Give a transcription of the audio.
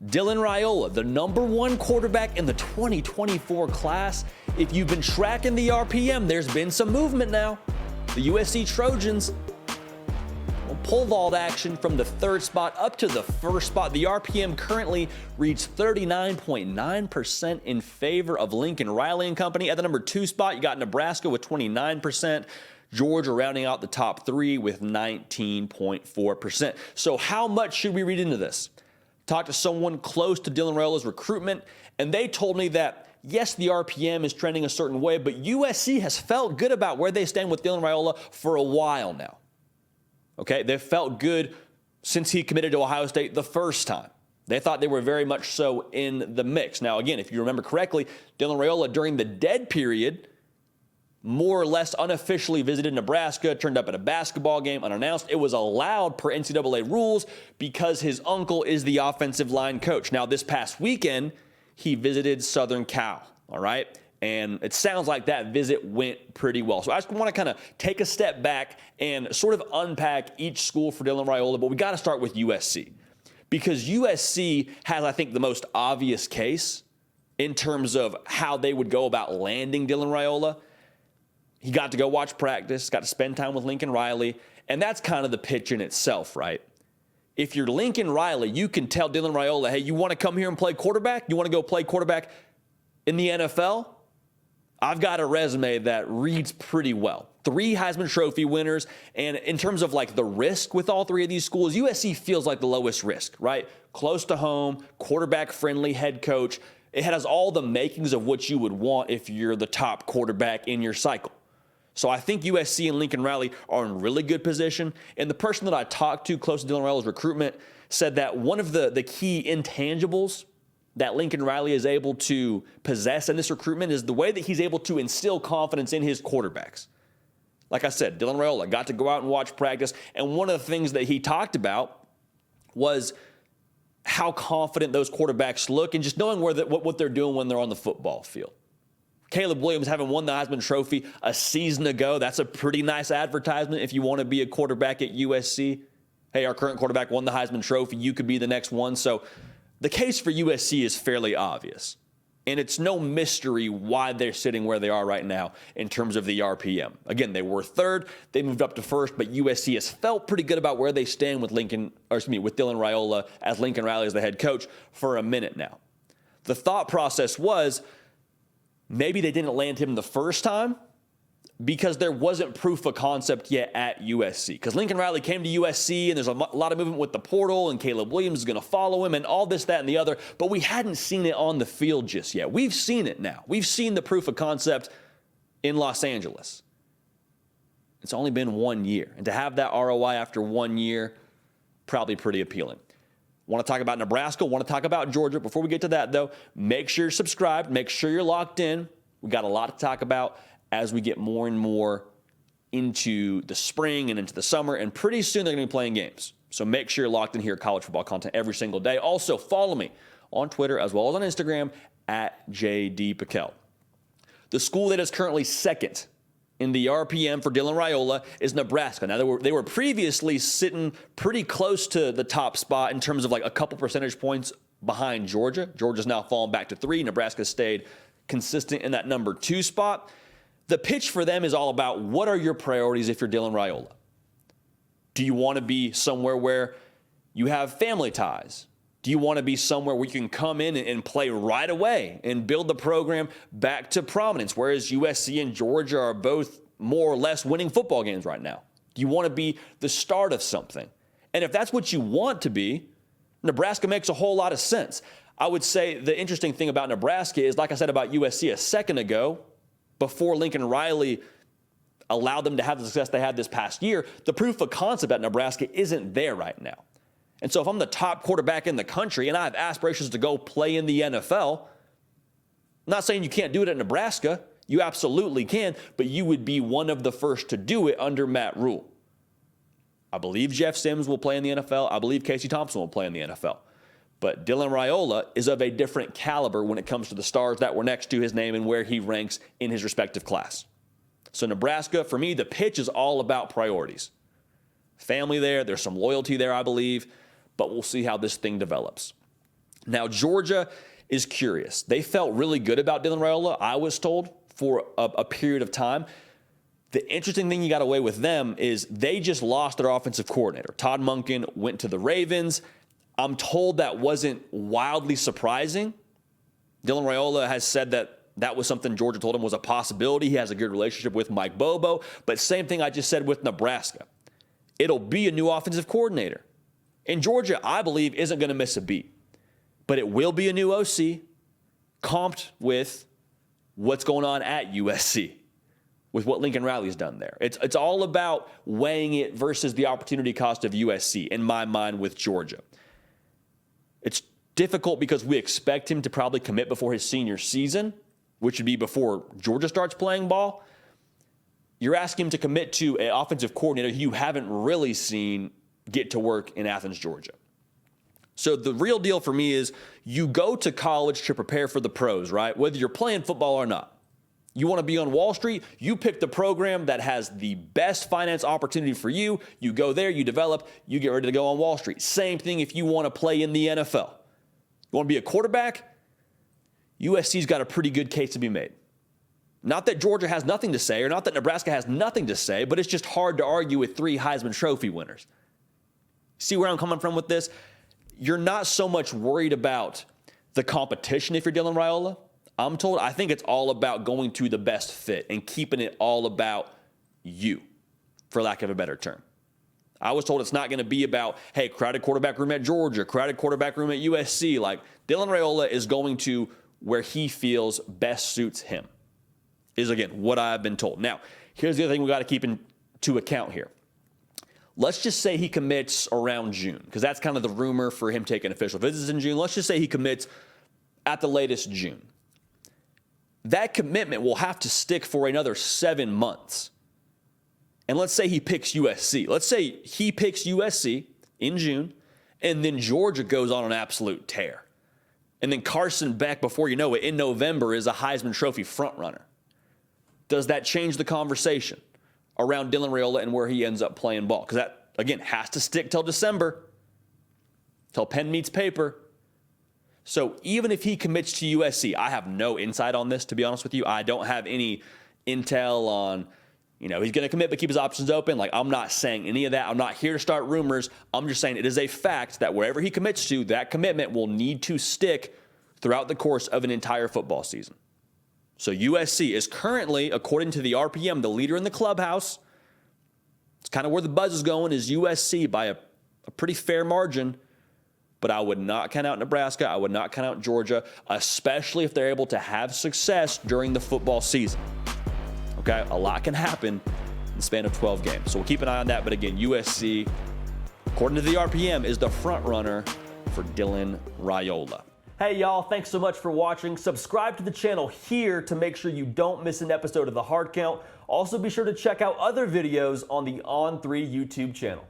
Dylan Raiola, the #1 quarterback in the 2024 class. If you've been tracking the RPM, there's been some movement now. The USC Trojans will pole vault action from the 3rd spot up to the 1st spot. The RPM currently reads 39.9% in favor of Lincoln Riley and company. At the #2 spot, you got Nebraska with 29%. Georgia rounding out the top 3 with 19.4%. So how much should we read into this? Talked to someone close to Dylan Raiola's recruitment, and they told me that, yes, the RPM is trending a certain way, but USC has felt good about where they stand with Dylan Raiola for a while now. Okay, they've felt good since he committed to Ohio State the first time. They thought they were very much so in the mix. Now, again, if you remember correctly, Dylan Raiola during the dead period more or less unofficially visited Nebraska, turned up at a basketball game unannounced. It was allowed per NCAA rules because his uncle is the offensive line coach. Now, this past weekend, he visited Southern Cal, all right? And it sounds like that visit went pretty well. So I just want to kind of take a step back and sort of unpack each school for Dylan Raiola, but we got to start with USC because USC has, I think, the most obvious case in terms of how they would go about landing Dylan Raiola. He got to go watch practice, got to spend time with Lincoln Riley, and that's kind of the pitch in itself, right? If you're Lincoln Riley, you can tell Dylan Raiola, hey, you want to come here and play quarterback? You want to go play quarterback in the NFL? I've got a resume that reads pretty well. 3 Heisman Trophy winners, and in terms of like the risk with all 3 of these schools, USC feels like the lowest risk, right? Close to home, quarterback-friendly head coach. It has all the makings of what you would want if you're the top quarterback in your cycle. So I think USC and Lincoln Riley are in really good position. And the person that I talked to close to Dylan Raiola's recruitment said that one of the key intangibles that Lincoln Riley is able to possess in this recruitment is the way that he's able to instill confidence in his quarterbacks. Like I said, Dylan Raiola got to go out and watch practice. And one of the things that he talked about was how confident those quarterbacks look and just knowing what they're doing when they're on the football field. Caleb Williams having won the Heisman Trophy a season ago. That's a pretty nice advertisement if you want to be a quarterback at USC. Hey, our current quarterback won the Heisman Trophy. You could be the next one. So the case for USC is fairly obvious. And it's no mystery why they're sitting where they are right now in terms of the RPM. Again, they were 3rd. They moved up to 1st, but USC has felt pretty good about where they stand with with Dylan Raiola as Lincoln Riley as the head coach for a minute now. The thought process was, maybe they didn't land him the first time because there wasn't proof of concept yet at USC. Because Lincoln Riley came to USC and there's a lot of movement with the portal and Caleb Williams is going to follow him and all this, that, and the other. But we hadn't seen it on the field just yet. We've seen it now. We've seen the proof of concept in Los Angeles. It's only been 1 year. And to have that ROI after 1 year, probably pretty appealing. Want to talk about Nebraska, want to talk about Georgia. Before we get to that, though, make sure you're subscribed. Make sure you're locked in. We got a lot to talk about as we get more and more into the spring and into the summer. And pretty soon they're going to be playing games. So make sure you're locked in here. College football content every single day. Also, follow me on Twitter as well as on Instagram at JDPiquel. The school that is currently 2nd in the RPM for Dylan Raiola is Nebraska. Now, they were previously sitting pretty close to the top spot in terms of like a couple percentage points behind Georgia. Georgia's now fallen back to 3. Nebraska stayed consistent in that #2 spot. The pitch for them is all about what are your priorities if you're Dylan Raiola? Do you want to be somewhere where you have family ties? Do you want to be somewhere where you can come in and play right away and build the program back to prominence, whereas USC and Georgia are both more or less winning football games right now? Do you want to be the start of something? And if that's what you want to be, Nebraska makes a whole lot of sense. I would say the interesting thing about Nebraska is, like I said about USC a second ago, before Lincoln Riley allowed them to have the success they had this past year, the proof of concept at Nebraska isn't there right now. And so if I'm the top quarterback in the country and I have aspirations to go play in the NFL, I'm not saying you can't do it at Nebraska. You absolutely can, but you would be one of the first to do it under Matt Rule. I believe Jeff Sims will play in the NFL. I believe Casey Thompson will play in the NFL. But Dylan Raiola is of a different caliber when it comes to the stars that were next to his name and where he ranks in his respective class. So Nebraska, for me, the pitch is all about priorities. Family there, there's some loyalty there, I believe, but we'll see how this thing develops. Now, Georgia is curious. They felt really good about Dylan Raiola, I was told, for a period of time. The interesting thing you got away with them is they just lost their offensive coordinator. Todd Monken went to the Ravens. I'm told that wasn't wildly surprising. Dylan Raiola has said that was something Georgia told him was a possibility. He has a good relationship with Mike Bobo. But same thing I just said with Nebraska. It'll be a new offensive coordinator. And Georgia, I believe, isn't going to miss a beat. But it will be a new OC comped with what's going on at USC, with what Lincoln Riley's done there. It's all about weighing it versus the opportunity cost of USC, in my mind, with Georgia. It's difficult because we expect him to probably commit before his senior season, which would be before Georgia starts playing ball. You're asking him to commit to an offensive coordinator you haven't really seen get to work in Athens, Georgia. So the real deal for me is you go to college to prepare for the pros, right? Whether you're playing football or not. You want to be on Wall Street, you pick the program that has the best finance opportunity for you. You go there, you develop, you get ready to go on Wall Street. Same thing if you want to play in the NFL. You want to be a quarterback? USC's got a pretty good case to be made. Not that Georgia has nothing to say, or not that Nebraska has nothing to say, but it's just hard to argue with 3 Heisman Trophy winners. See where I'm coming from with this? You're not so much worried about the competition if you're Dylan Raiola. I'm told I think it's all about going to the best fit and keeping it all about you, for lack of a better term. I was told it's not going to be about, hey, crowded quarterback room at Georgia, crowded quarterback room at USC. Like, Dylan Raiola is going to where he feels best suits him, is, again, what I've been told. Now, here's the other thing we got to keep into account here. Let's just say he commits around June, because that's kind of the rumor for him taking official visits in June. Let's just say he commits at the latest June. That commitment will have to stick for another 7 months. And let's say he picks USC. Let's say he picks USC in June, and then Georgia goes on an absolute tear. And then Carson Beck, before you know it, in November is a Heisman Trophy frontrunner. Does that change the conversation around Dylan Raiola and where he ends up playing ball? Because that, again, has to stick till December, till pen meets paper. So even if he commits to USC, I have no insight on this, to be honest with you. I don't have any intel on, he's going to commit but keep his options open. Like, I'm not saying any of that. I'm not here to start rumors. I'm just saying it is a fact that wherever he commits to, that commitment will need to stick throughout the course of an entire football season. So USC is currently, according to the RPM, the leader in the clubhouse. It's kind of where the buzz is going, is USC by a pretty fair margin. But I would not count out Nebraska. I would not count out Georgia, especially if they're able to have success during the football season. Okay, a lot can happen in the span of 12 games. So we'll keep an eye on that. But again, USC, according to the RPM, is the front runner for Dylan Raiola. Hey, y'all, thanks so much for watching. Subscribe to the channel here to make sure you don't miss an episode of The Hard Count. Also, be sure to check out other videos on the On3 YouTube channel.